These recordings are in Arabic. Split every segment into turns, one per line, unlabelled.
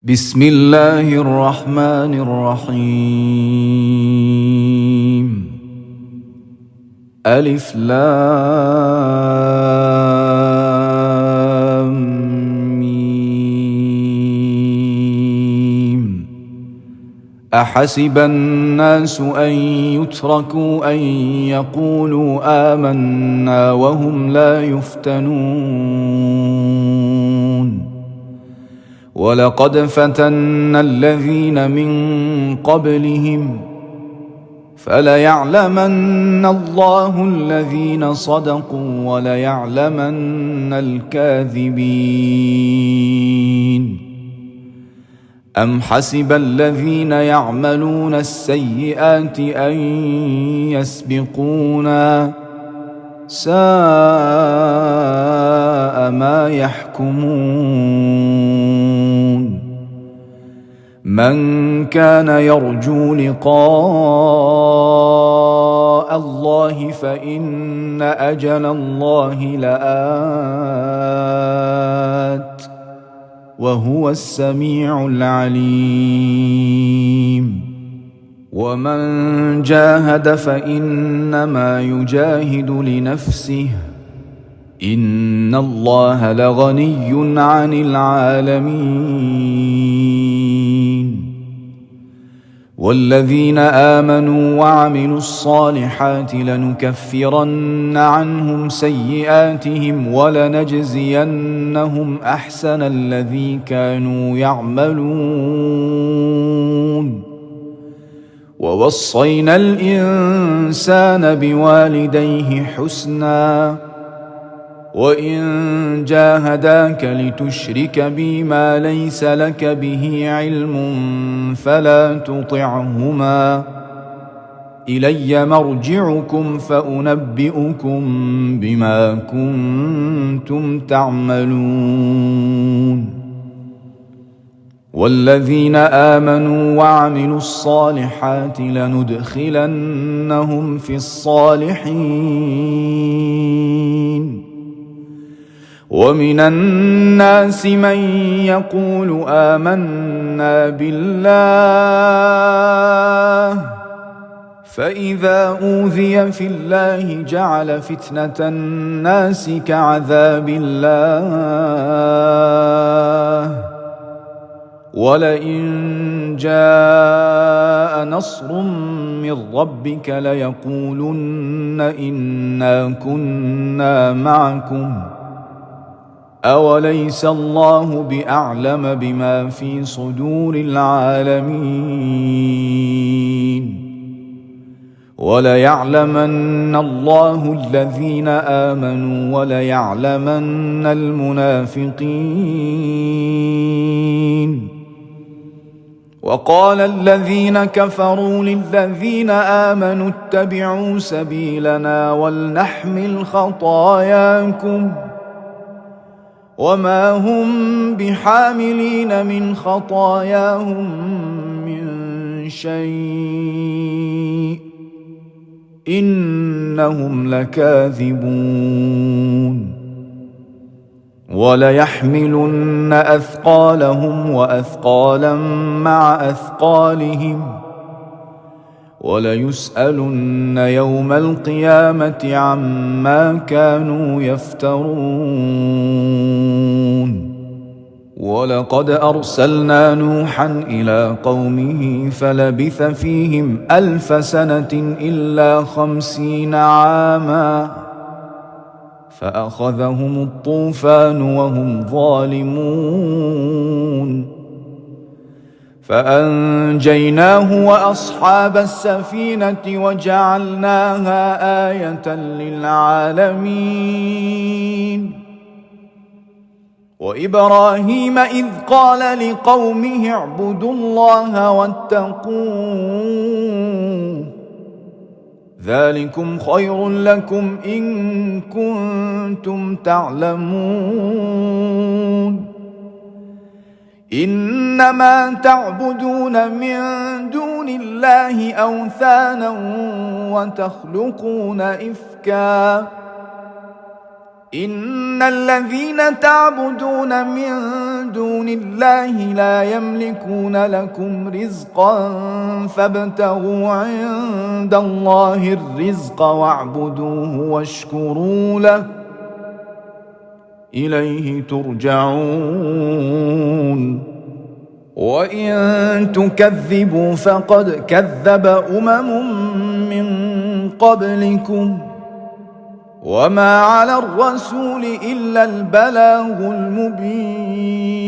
بسم الله الرحمن الرحيم. ألف لام ميم. أحسب الناس أن يتركوا أن يقولوا آمنا وهم لا يفتنون. ولقد فتنا الذين من قبلهم فليعلمن الله الذين صدقوا وليعلمن الكاذبين. أم حسب الذين يعملون السيئات أن يسبقونا ساء ما يحكمون. من كان يرجو لقاء الله فإن أجل الله لآت وهو السميع العليم. ومن جاهد فإنما يجاهد لنفسه إن الله لغني عن العالمين. والذين آمنوا وعملوا الصالحات لنكفرن عنهم سيئاتهم ولنجزينهم أحسن الذي كانوا يعملون. ووصينا الإنسان بوالديه حسنا وإن جاهداك لتشرك بي ما ليس لك به علم فلا تطعهما إلي مرجعكم فأنبئكم بما كنتم تعملون. والذين آمنوا وعملوا الصالحات لندخلنهم في الصالحين. ومن الناس من يقول آمنا بالله فإذا أوذي في الله جعل فتنة الناس كعذاب الله ولئن جاء نصر من ربك ليقولن إنا كنا معكم أوليس الله بأعلم بما في صدور العالمين. وليعلمن الله الذين آمنوا وليعلمن المنافقين. وقال الذين كفروا للذين آمنوا اتبعوا سبيلنا ولنحمل خطاياكم وما هم بحاملين من خطاياهم من شيء إنهم لكاذبون. وليحملن أثقالهم وأثقالا مع أثقالهم وليسألن يوم القيامة عما كانوا يفترون. ولقد أرسلنا نوحا إلى قومه فلبث فيهم 1000 سنة إلا 50 عاما فأخذهم الطوفان وهم ظالمون فأنجيناه وأصحاب السفينة وجعلناها آية للعالمين. وإبراهيم إذ قال لقومه اعبدوا الله واتقوه ذلكم خير لكم إن كنتم تعلمون. إنما تعبدون من دون الله أوثانا وتخلقون إفكا إن الذين تعبدون من دون الله لا يملكون لكم رزقا فابتغوا عند الله الرزق واعبدوه واشكروا له إليه ترجعون وإن تكذبوا فقد كذب من قبلكم وما على الرسول إلا البلاغ المبين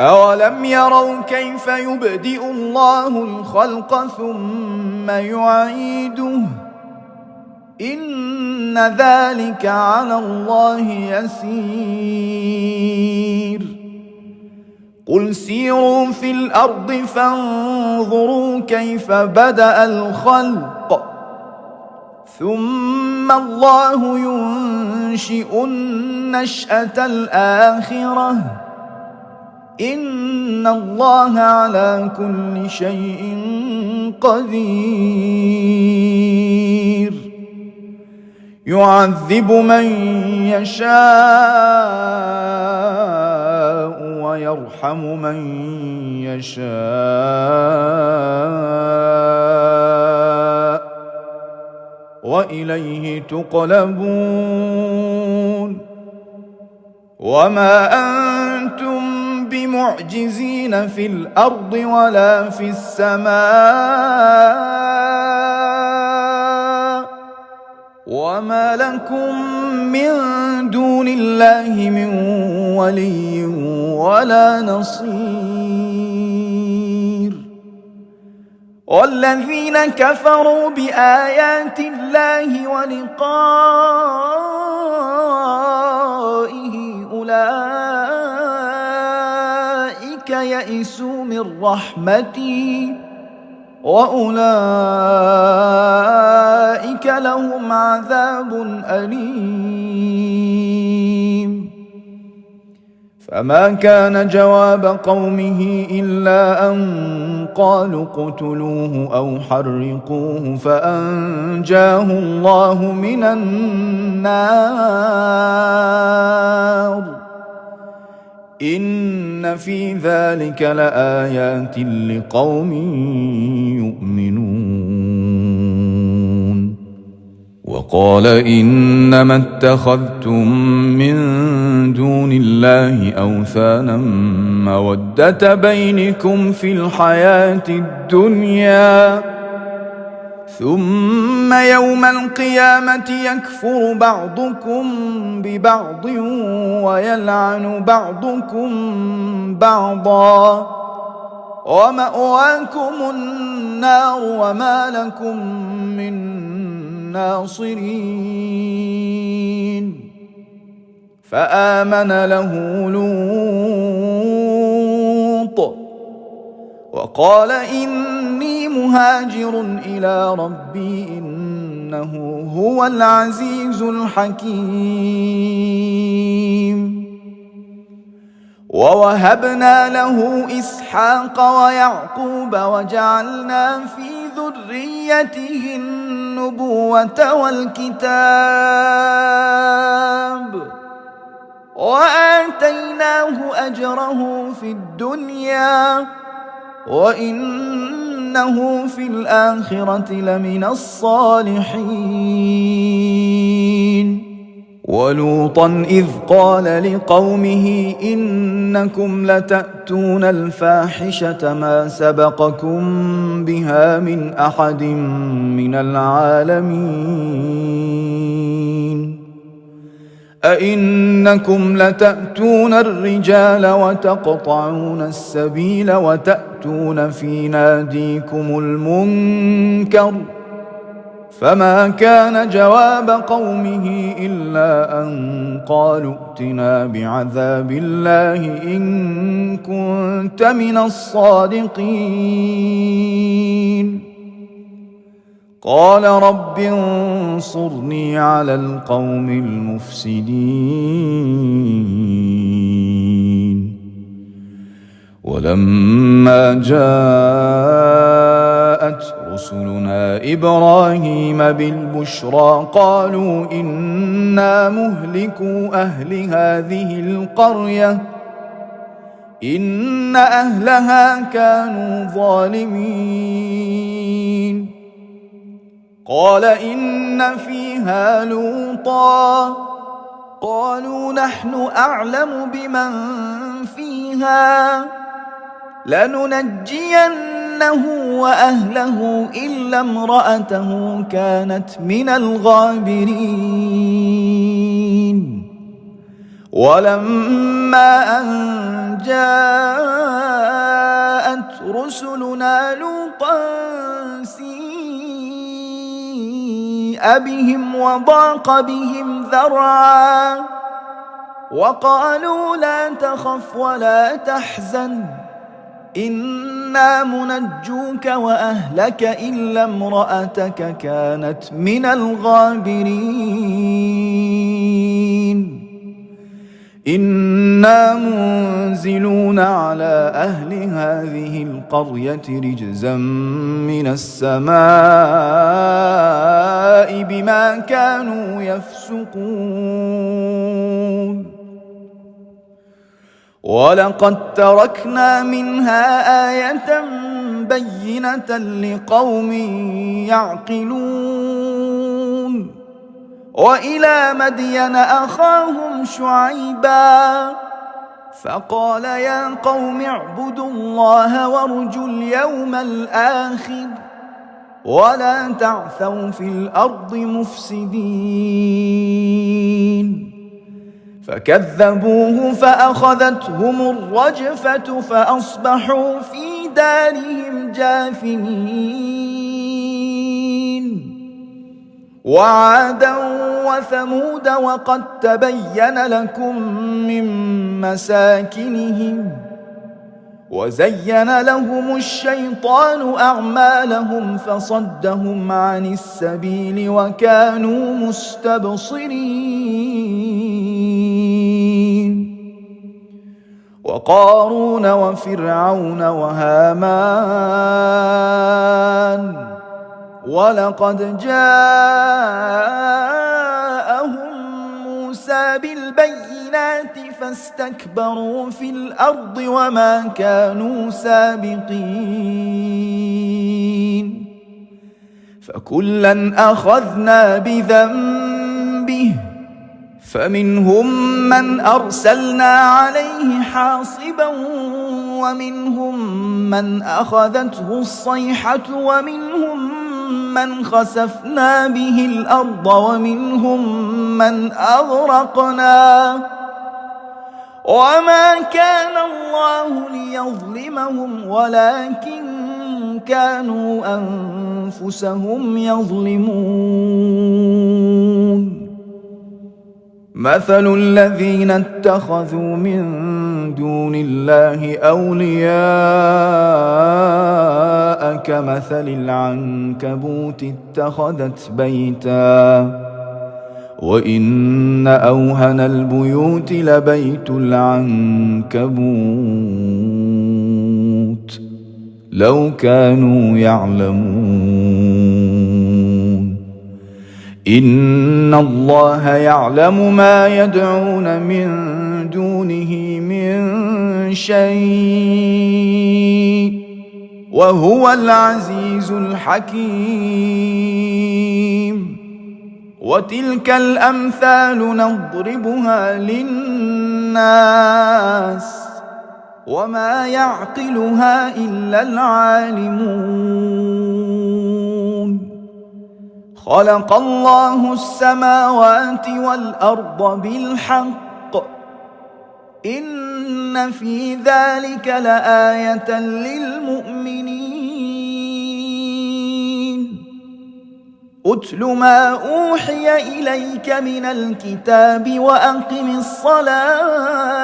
أولم يروا كيف يبدئ الله الخلق ثم يعيده إن ذلك على الله يسير قل سيروا في الأرض فانظروا كيف بدأ الخلق ثم الله ينشئ النشأة الآخرة إن الله على كل شيء قدير يعذب من يشاء ويرحم من يشاء وإليه تقلبون وما أنتم بمعجزين في الأرض ولا في السماء وما لكم من دون الله من ولي ولا نصير والذين كفروا بآيات الله ولقائه أولئك يئسوا من رحمتي وأولئك لهم عذاب أليم فما كان جواب قومه إلا أن قالوا اقتلوه أو حرقوه فأنجاه الله من النار إن في ذلك لآيات لقوم يؤمنون وقال إنما اتخذتم من دون الله أوثانا مودة بينكم في الحياة الدنيا ثم يوم القيامة يكفر بعضكم ببعض ويلعن بعضكم بعضا ومأواكم النار وما لكم من ناصرين فآمن له لوط وقال إني مهاجر إلى ربي إنه هو العزيز الحكيم ووهبنا له إسحاق ويعقوب وجعلنا في ذريته النبوة والكتاب وآتيناه أجره في الدنيا وإنه في الآخرة لمن الصالحين ولوطا إذ قال لقومه إنكم لتأتون الفاحشة ما سبقكم بها من أحد من العالمين أئنكم لتأتون الرجال وتقطعون السبيل وتأتون في ناديكم المنكر فما كان جواب قومه إلا أن قالوا ائتنا بعذاب الله إن كنت من الصادقين قال رب انصرني على القوم المفسدين ولما جاء جاءت رسلنا إبراهيم بالبشرى قالوا إنا مهلكو أهل هذه القرية إن أهلها كانوا ظالمين قال إن فيها لوطا قالوا نحن أعلم بمن فيها لننجينه وأهله إلا امرأته كانت من الغابرين ولما أن جاءت رسلنا لوطا سيء بهم وضاق بهم ذرعا وقالوا لا تخف ولا تحزن إنا منجوك وأهلك إلا امرأتك كانت من الغابرين إنا منزلون على أهل هذه القرية رجزا من السماء بما كانوا يفسقون ولقد تركنا منها آية بينة لقوم يعقلون وإلى مدين أخاهم شعيبا فقال يا قوم اعبدوا الله وارجوا اليوم الآخر ولا تعثوا في الأرض مفسدين فكذبوه فأخذتهم الرجفة فأصبحوا في دارهم جاثمين وعادا وثمود وقد تبين لكم من مساكنهم وزين لهم الشيطان أعمالهم فصدهم عن السبيل وكانوا مستبصرين وقارون وفرعون وهامان ولقد جاءهم موسى بالبينات فاستكبروا في الأرض وما كانوا سابقين فكلا أخذنا بذنبه فمنهم من أرسلنا عليه حاصبا ومنهم من أخذته الصيحة ومنهم من خسفنا به الأرض ومنهم من أغرقنا وما كان الله ليظلمهم ولكن كانوا أنفسهم يظلمون مثل الذين اتخذوا من دون الله أولياء كمثل العنكبوت اتخذت بيتا وإن أوهن البيوت لبيت العنكبوت لو كانوا يعلمون إن الله يعلم ما يدعون من دونه من شيء وهو العزيز الحكيم وتلك الأمثال نضربها للناس وما يعقلها إلا العالمون خلق الله السماوات والأرض بالحق إن في ذلك لآية للمؤمنين أتل ما أوحي إليك من الكتاب وأقم الصلاة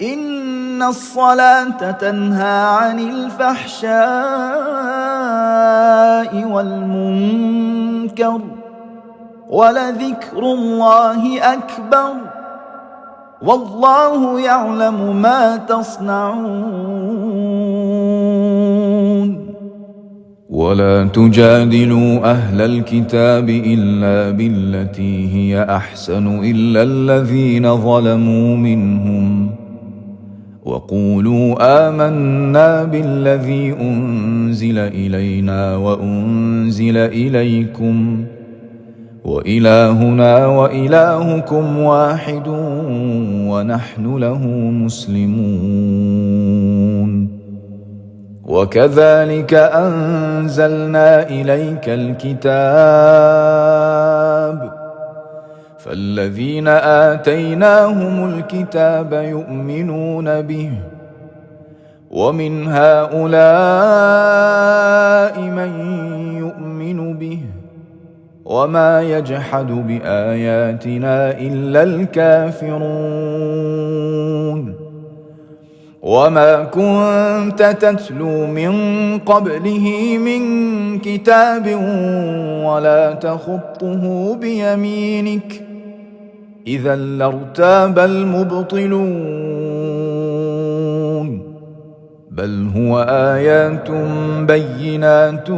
إن الصلاة تنهى عن الفحشاء والمنكر ولذكر الله أكبر والله يعلم ما تصنعون ولا تجادلوا أهل الكتاب إلا بالتي هي أحسن إلا الذين ظلموا منهم وقولوا آمنا بالذي أنزل إلينا وأنزل إليكم وإلهنا وإلهكم واحد ونحن له مسلمون. وكذلك أنزلنا إليك الكتاب فالذين آتيناهم الكتاب يؤمنون به ومن هؤلاء من يؤمن به وما يجحد بآياتنا إلا الكافرون. وما كنت تتلو من قبله من كتاب ولا تخطه بيمينك إذا لارتاب المبطلون بل هو آيات بينات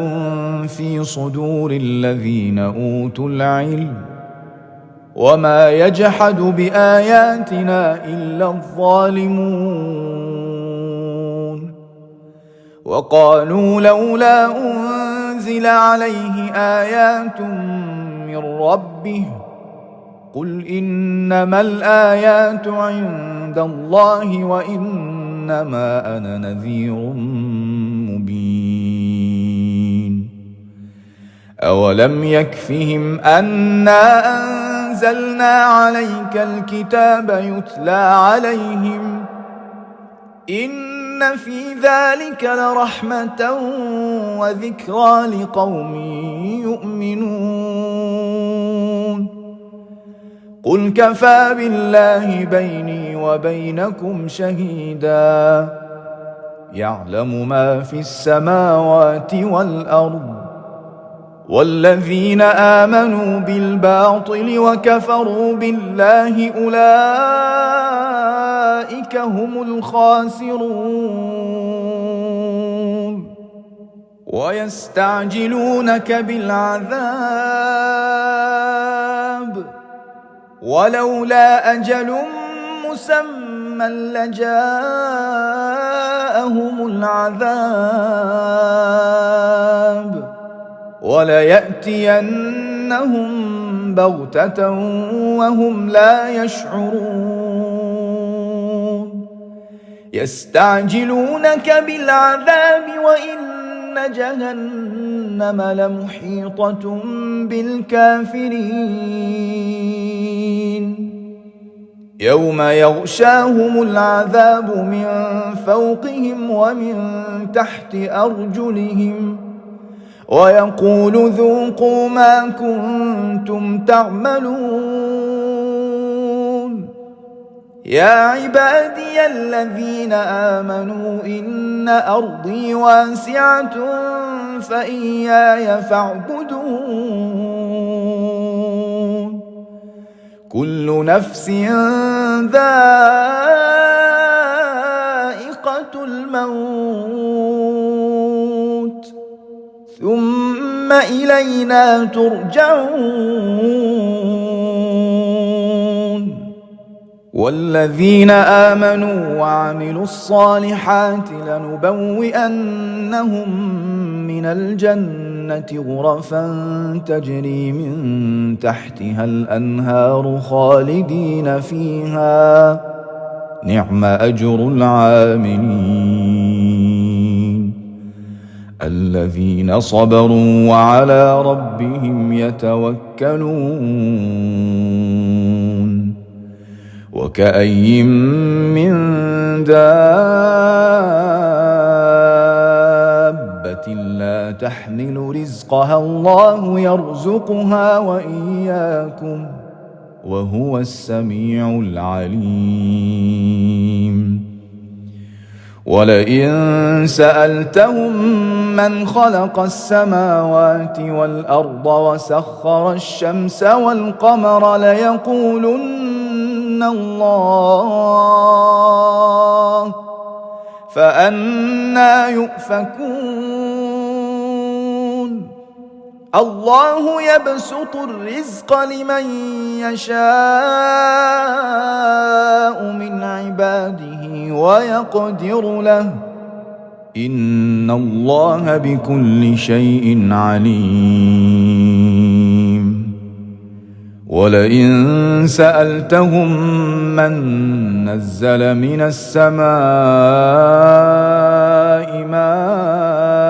في صدور الذين أوتوا العلم وما يجحد بآياتنا إلا الظالمون. وقالوا لولا أنزل عليه آيات من ربه قل إنما الآيات عند الله وإنما أنا نذير مبين. أولم يكفهم أنا أنزلنا عليك الكتاب يتلى عليهم إن في ذلك لرحمة وذكرى لقوم يؤمنون. قل كفى بالله بيني وبينكم شهيدا يعلم ما في السماوات والأرض والذين آمنوا بالباطل وكفروا بالله أولئك هم الخاسرون. ويستعجلونك بالعذاب ولولا أجل مسمى لجاءهم العذاب وليأتينهم بغتة وهم لا يشعرون. يستعجلونك بالعذاب وإن جهنم لمحيطة بالكافرين يوم يغشاهم العذاب من فوقهم ومن تحت أرجلهم ويقول ذوقوا ما كنتم تعملون. يا عبادي الذين آمنوا إن أرضي واسعة فإياي فاعبدون. كل نفس ذائقة الموت ثم إلينا ترجعون. والذين آمنوا وعملوا الصالحات لنبوئنهم من الجنة غرفا تجري من تحتها الأنهار خالدين فيها نعم أجر العاملين الذين صبروا وعلى ربهم يتوكلون. وكأي من دابة لا تحمل رزقها الله يرزقها وإياكم وهو السميع العليم. ولئن سألتهم من خلق السماوات والأرض وسخر الشمس والقمر ليقولن الله فأنى يؤفكون. الله يبسط الرزق لمن يشاء من عباده ويقدر له إن الله بكل شيء عليم ولئن سألتهم من نزل من السماء ماء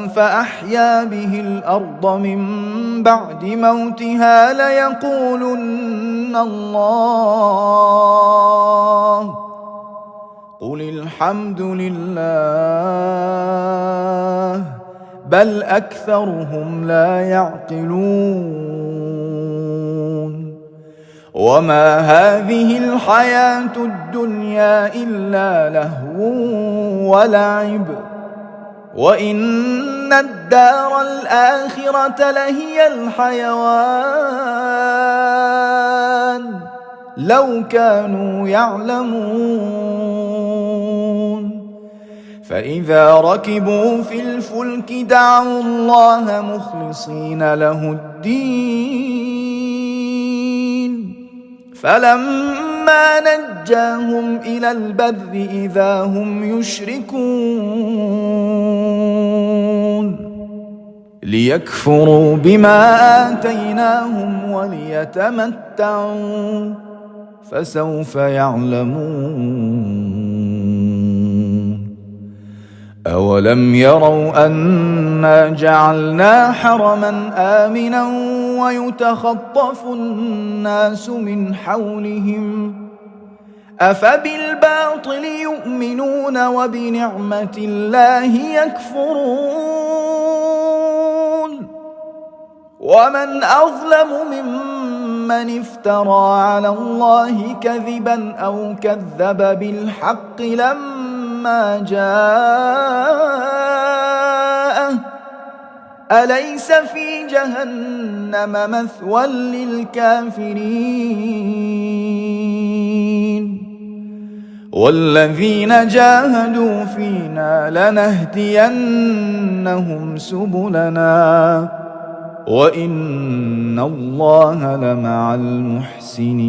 فأحيا به الأرض من بعد موتها ليقولن الله قل الحمد لله بل أكثرهم لا يعقلون وما هذه الحياة الدنيا إلا لهو ولعب وإن الدار الآخرة لهي الحيوان لو كانوا يعلمون فإذا ركبوا في الفلك دعوا الله مخلصين له الدين فلما نجاهم إلى البر إذا هم يشركون ليكفروا بما آتيناهم وليتمتعوا فسوف يعلمون أولم يروا أنا جعلنا حرما آمنا ويتخطف الناس من حولهم أفبالباطل يؤمنون وبنعمة الله يكفرون ومن أظلم ممن افترى على الله كذبا أو كذب بالحق لما جاءه أليس في جهنم مثوى للكافرين والذين جاهدوا فينا لنهدينهم سبلنا وإن الله لمع المحسنين